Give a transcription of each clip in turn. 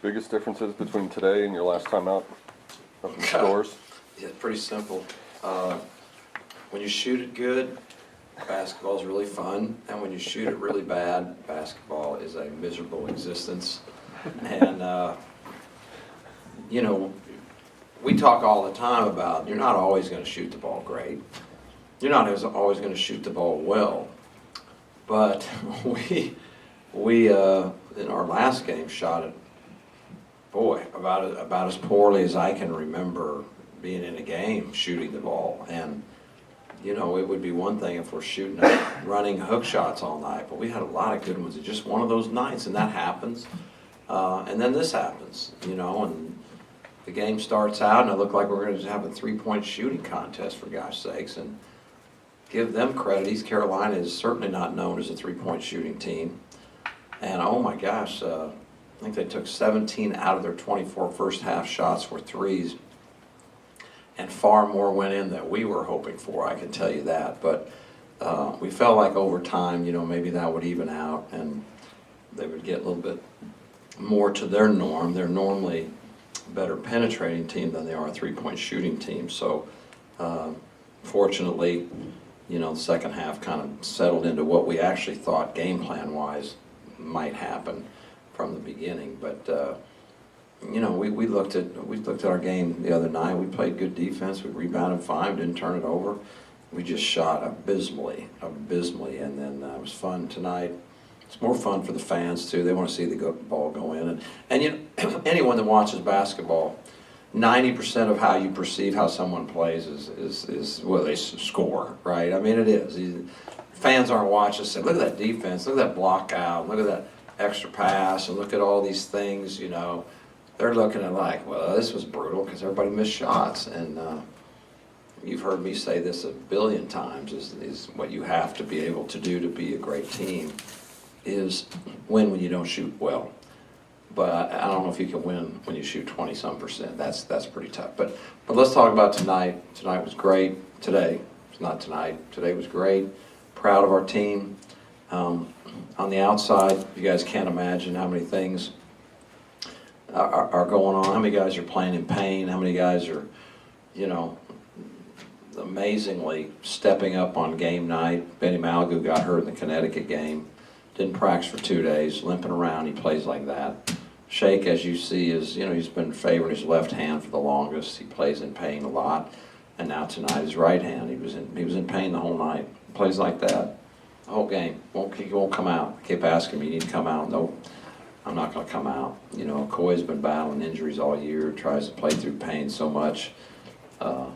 biggest differences between today and your last time out of the scores? Yeah, pretty simple. When you shoot it good, basketball is really fun, and when you shoot it really bad, basketball is a miserable existence. And you know, we talk all the time about you're not always going to shoot the ball great. You're not always going to shoot the ball well. But we in our last game shot it, boy, about as poorly as I can remember being in a game shooting the ball. And you know, it would be one thing if we're shooting running hook shots all night, but we had a lot of good ones. It's just one of those nights, and that happens. And then this happens, you know, and the game starts out, and it looked like we're going to have a three-point shooting contest, for gosh sakes. And give them credit. East Carolina is certainly not known as a three-point shooting team. And oh my gosh, I think they took 17 out of their 24 first half shots were threes. And far more went in than we were hoping for, I can tell you that. But we felt like over time, you know, maybe that would even out and they would get a little bit more to their norm. They're normally a better penetrating team than they are a three-point shooting team. So fortunately, you know, the second half kind of settled into what we actually thought game plan-wise might happen from the beginning. But you know, we looked at our game the other night. We played good defense. We rebounded fine, didn't turn it over. We just shot abysmally, and then it was fun tonight. It's more fun for the fans too. They want to see the ball go in, and you know, anyone that watches basketball, 90% of how you perceive how someone plays is well, they score, right? I mean, it is. Fans aren't watching, say, look at that defense, look at that block out, look at that extra pass, and look at all these things, you know. They're looking at like, well, this was brutal because everybody missed shots. And you've heard me say this a billion times, is what you have to be able to do to be a great team is win when you don't shoot well. But I don't know if you can win when you shoot 20-some%. That's pretty tough. But let's talk about tonight. Tonight was great. Today, it's not tonight. Today was great. Proud of our team. On the outside, you guys can't imagine how many things are going on. How many guys are playing in pain? How many guys are, you know, amazingly stepping up on game night? Benny Malgu got hurt in the Connecticut game. Didn't practice for 2 days, limping around. He plays like that. Shake, as you see, is, you know, he's been favoring his left hand for the longest. He plays in pain a lot. And now tonight, his right hand. He was in pain the whole night. Plays like that the whole game. He won't come out. I keep asking him, you need to come out. Nope, I'm not going to come out. You know, Coy's been battling injuries all year. Tries to play through pain so much. You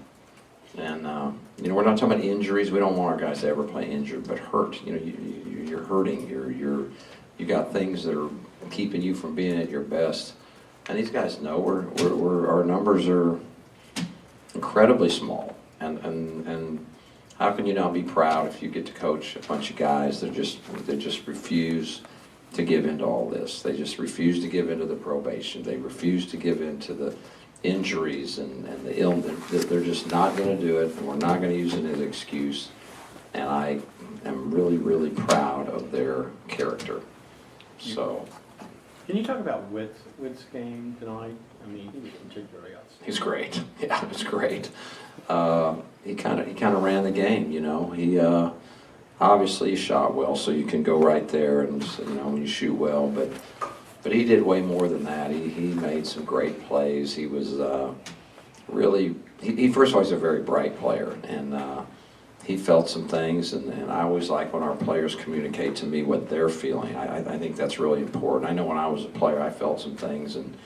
know, we're not talking about injuries. We don't want our guys to ever play injured, but hurt. You know, you're hurting. You got things that are keeping you from being at your best. And these guys know our numbers are incredibly small. And how can you not be proud if you get to coach a bunch of guys that just refuse to give into all this? They just refuse to give into the probation. They refuse to give into the injuries and the illness. They're just not going to do it, and we're not going to use it as an excuse. And I am really, really proud of their character. So, can you talk about Witt's game tonight? I mean, he was particularly outstanding. He's great. Yeah, it was great. He kind of ran the game. You know, he obviously shot well, so you can go right there and, you know, when you shoot well, but he did way more than that. He made some great plays. He was really, first of all, he's a very bright player, and he felt some things, and I always like when our players communicate to me what they're feeling. I think that's really important. I know when I was a player, I felt some things, and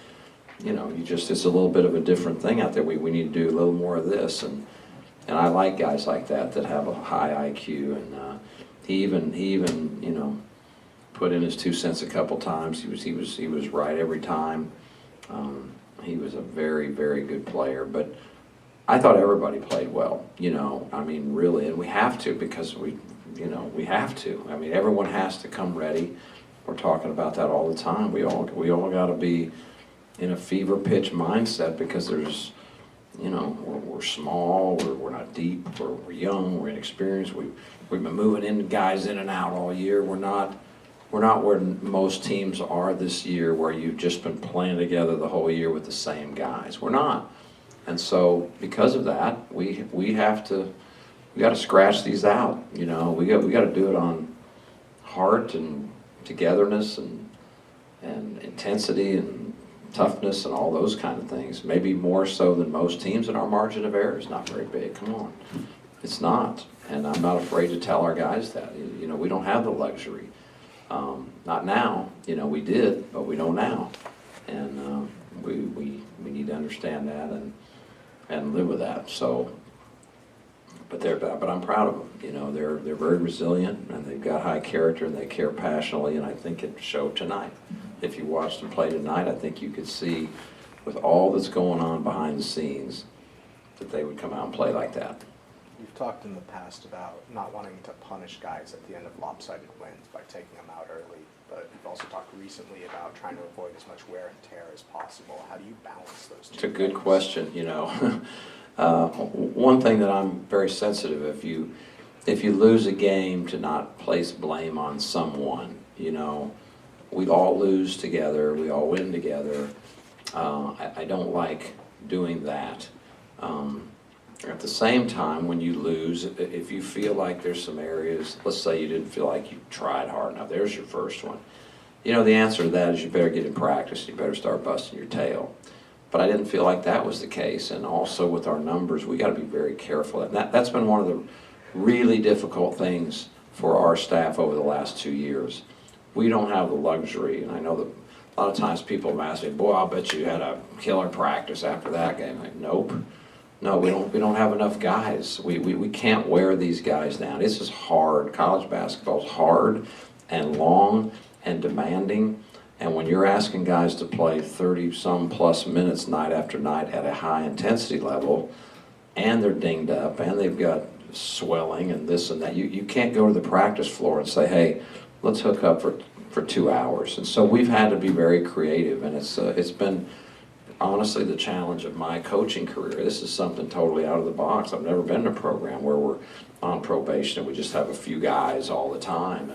you know, it's a little bit of a different thing out there. We need to do a little more of this, and I like guys like that have a high IQ, and he even you know, put in his 2 cents a couple times. He was right every time. He was a very, very good player, but I thought everybody played well, you know, I mean, really, and we have to, because we have to. I mean, everyone has to come ready. We're talking about that all the time. We all got to be in a fever pitch mindset, because there's, you know, we're small, we're not deep, we're young, we're inexperienced. We've been moving in guys in and out all year. We're we're not where most teams are this year, where you've just been playing together the whole year with the same guys. We're not. And so because of that, we got to scratch these out. You know, we got to do it on heart and togetherness and intensity and toughness and all those kind of things. Maybe more so than most teams, and our margin of error is not very big. Come on. It's not. And I'm not afraid to tell our guys that. You know, we don't have the luxury. Not now. You know, we did, but we don't now. And we need to understand that and live with that. So, but I'm proud of them. You know, they're very resilient, and they've got high character, and they care passionately, and I think it showed tonight. If you watched them play tonight, I think you could see, with all that's going on behind the scenes, that they would come out and play like that. You've talked in the past about not wanting to punish guys at the end of lopsided wins by taking them out early, but you've also talked recently about trying to avoid as much wear and tear as possible. How do you balance those two? It's a good question, you know. One thing that I'm very sensitive, if you lose a game, to not place blame on someone. You know, we all lose together, we all win together. I don't like doing that. At the same time, when you lose, if you feel like there's some areas, let's say you didn't feel like you tried hard enough, there's your first one. You know, the answer to that is you better get in practice, you better start busting your tail. But I didn't feel like that was the case, and also with our numbers, we got to be very careful. And that's been one of the really difficult things for our staff over the last 2 years. We don't have the luxury, and I know that a lot of times people have asked me, boy, I'll bet you had a killer practice after that game. Like, nope. No, we don't have enough guys. We can't wear these guys down. This is hard. College basketball is hard and long and demanding. And when you're asking guys to play 30-some plus minutes night after night at a high intensity level, and they're dinged up, and they've got swelling and this and that, you can't go to the practice floor and say, hey, let's hook up for 2 hours. And so we've had to be very creative, and it's been honestly the challenge of my coaching career. This is something totally out of the box. I've never been in a program where we're on probation and we just have a few guys all the time,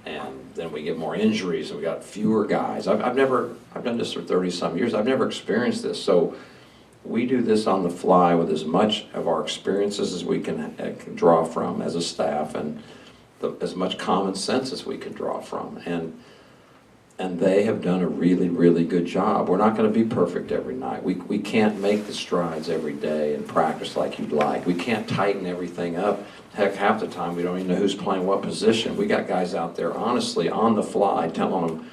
and then we get more injuries and we got fewer guys. I've done this for 30-some years. I've never experienced this. So we do this on the fly with as much of our experiences as we can draw from as a staff, and as much common sense as we can draw from. And they have done a really, really good job. We're not going to be perfect every night. We can't make the strides every day and practice like you'd like. We can't tighten everything up. Heck, half the time we don't even know who's playing what position. We got guys out there, honestly, on the fly, telling them,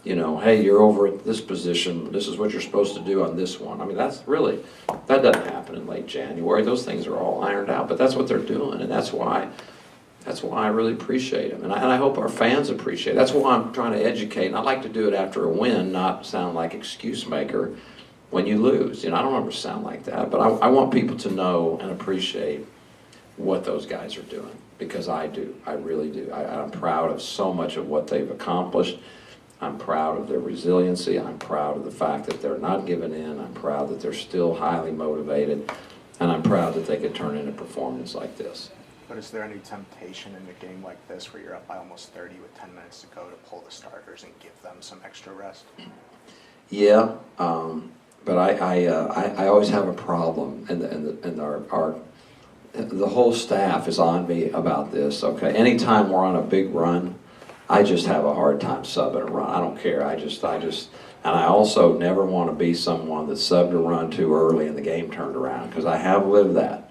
you know, hey, you're over at this position. This is what you're supposed to do on this one. I mean, that doesn't happen in late January. Those things are all ironed out, but that's what they're doing, and that's why I really appreciate them, and I hope our fans appreciate it. That's why I'm trying to educate, and I like to do it after a win, not sound like excuse maker when you lose. You know, I don't ever sound like that, but I want people to know and appreciate what those guys are doing, because I do. I really do. I'm proud of so much of what they've accomplished. I'm proud of their resiliency. I'm proud of the fact that they're not giving in. I'm proud that they're still highly motivated, and I'm proud that they could turn in a performance like this. But is there any temptation in a game like this where you're up by almost 30 with 10 minutes to go to pull the starters and give them some extra rest? Yeah, but I always have a problem, and the whole staff is on me about this. Okay, anytime we're on a big run, I just have a hard time subbing a run. I don't care. I just, and I also never want to be someone that subbed a run too early and the game turned around, because I have lived that.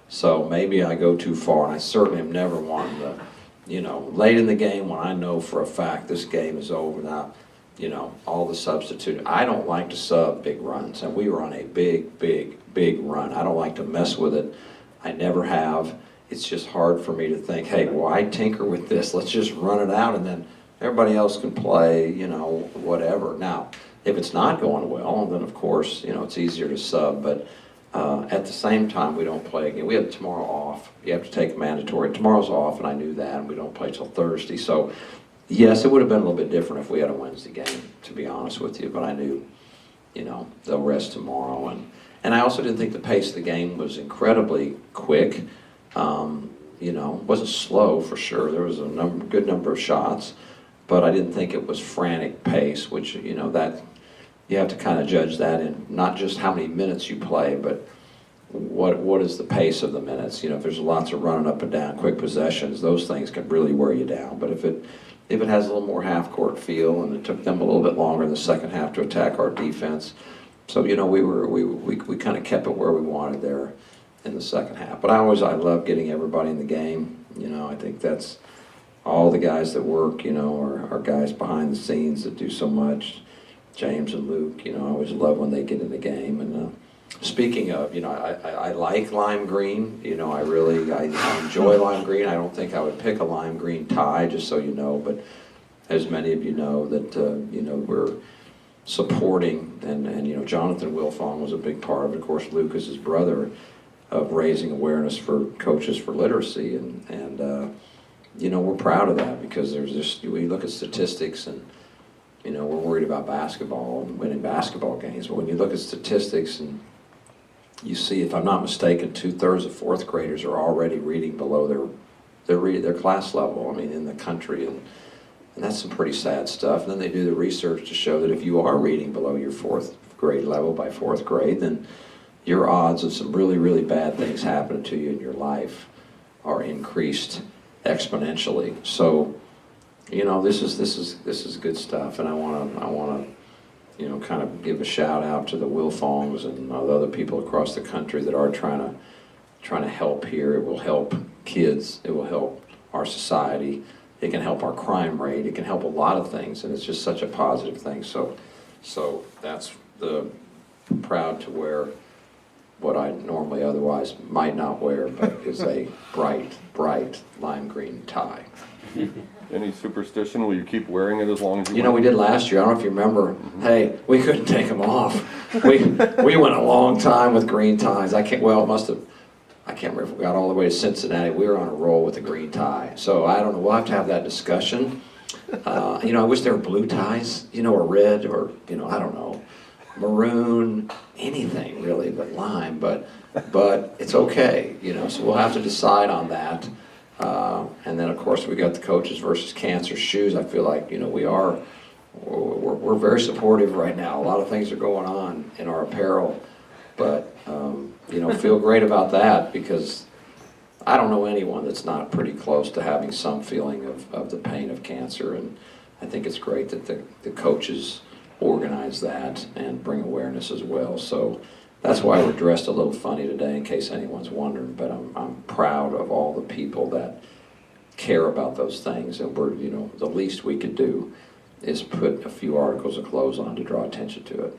So maybe I go too far, and I certainly am never wanting to, you know, late in the game when I know for a fact this game is over now, you know, all the substitute. I don't like to sub big runs, and we were on a big run. I don't like to mess with it. I never have. It's just hard for me to think, hey, why tinker with this? Let's just run it out, and then everybody else can play, you know, whatever. Now, if it's not going well, then of course, you know, it's easier to sub, but at the same time, we don't play again. We have tomorrow off. You have to take mandatory. Tomorrow's off, and I knew that, and we don't play till Thursday. So, yes, it would have been a little bit different if we had a Wednesday game, to be honest with you, but I knew, you know, they'll rest tomorrow. And I also didn't think the pace of the game was incredibly quick. You know, it wasn't slow for sure. There was a good number of shots. but I didn't think it was frantic pace, which, you know, that you have to kind of judge that in not just how many minutes you play, but what is the pace of the minutes. You know, if there's lots of running up and down, quick possessions, those things can really wear you down. But if it has a little more half-court feel, and it took them a little bit longer in the second half to attack our defense, so, you know, we kind of kept it where we wanted there in the second half. But I love getting everybody in the game. You know, I think that's all the guys that work, you know, are guys behind the scenes that do so much. James and Luke, you know, I always love when they get in the game. And speaking of, you know, I like lime green. You know, I enjoy lime green. I don't think I would pick a lime green tie, just so you know. But as many of you know, that you know, we're supporting, and you know, Jonathan Wilfong was a big part of it. Of course, Luke is his brother, of raising awareness for coaches for literacy, and you know, we're proud of that, because there's just, we look at statistics, and you know, we're worried about basketball and winning basketball games, but when you look at statistics and you see, if I'm not mistaken, 2/3 of fourth graders are already reading below their class level, I mean, in the country, and that's some pretty sad stuff. And then they do the research to show that if you are reading below your fourth grade level by fourth grade, then your odds of some really, really bad things happening to you in your life are increased exponentially. So, you know, this is good stuff, and I want to, you know, kind of give a shout out to the Wilfongs and the other people across the country that are trying to help here. It will help kids. It will help our society. It can help our crime rate. It can help a lot of things, and it's just such a positive thing. So that's proud to wear what I normally otherwise might not wear, but is a bright lime green tie. Any superstition? Will you keep wearing it as long as you You know, we did last year. I don't know if you remember. Hey, we couldn't take them off. We went a long time with green ties. I can't remember if we got all the way to Cincinnati. We were on a roll with a green tie. So I don't know. We'll have to have that discussion. You know, I wish there were blue ties, you know, or red, or, you know, I don't know, maroon, anything really but lime. But it's okay, you know. So we'll have to decide on that. And then, of course, we got the Coaches versus Cancer shoes. I feel like, you know, we're very supportive right now. A lot of things are going on in our apparel, but you know, feel great about that, because I don't know anyone that's not pretty close to having some feeling of the pain of cancer, and I think it's great that the coaches organize that and bring awareness as well. So that's why we're dressed a little funny today, in case anyone's wondering, but I'm proud of all the people that care about those things, and we're, you know, the least we could do is put a few articles of clothes on to draw attention to it.